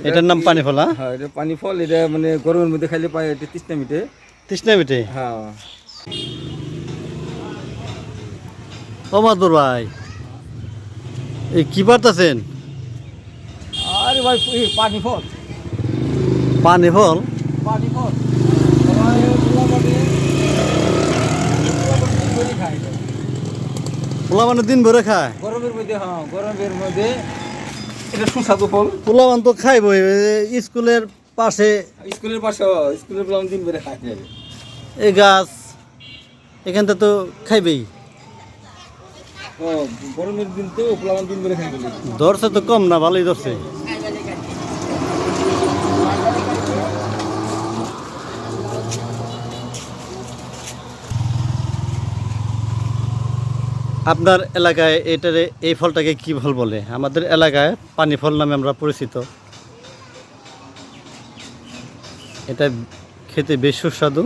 এটার নাম পানি ফল? হ্যাঁ, এটা পানি ফল। এটা মানে গরমের মধ্যে খাইলে পায়, এটা তৃষ্ণা মিটে। তৃষ্ণা মিটে? হ্যাঁ। ও মাদুর ভাই, এই কি পারতেছেন? আরে ভাই, পানি ফল। পানি ফল? পানি ফল পোলা মানে দিন ভরে খায় গরমের মধ্যে। হ্যাঁ, গরমের মধ্যে এটা সুস্বাদু ফল। পোলা মান তো খাইবই, স্কুলের পাশে স্কুলের পাশে, স্কুলের পোলাও দিন ভরে খায়। এই গাছ, এখানটা তো খাইবেই। গরমের দিন তো পোলাও দিন ভরে খাই বলে। ধরছে তো কম না, ভালোই ধরছে। আপনার এলাকায় এটারে, এই ফলটাকে কি ফল বলে? আমাদের এলাকায় পানি ফল নামে আমরা পরিচিত। এটা খেতে বেশ সুস্বাদু।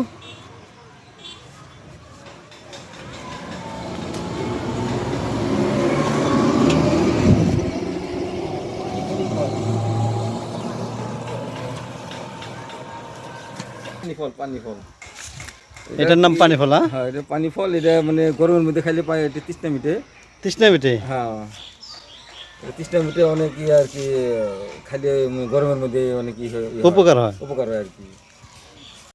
পানি ফল, পানি ফল। এটার নাম পানি ফল? হ্যাঁ, এটা পানি ফল। এটা মানে গরমের মধ্যে খাইলে পায়, এটা তৃষ্ণা মিটে। তৃষ্ণা মিটে? হ্যাঁ, তৃষ্ণা মিটে অনেক আর কি। খাইলে গরমের মধ্যে অনেক উপকার হয়। উপকার হয় আর কি।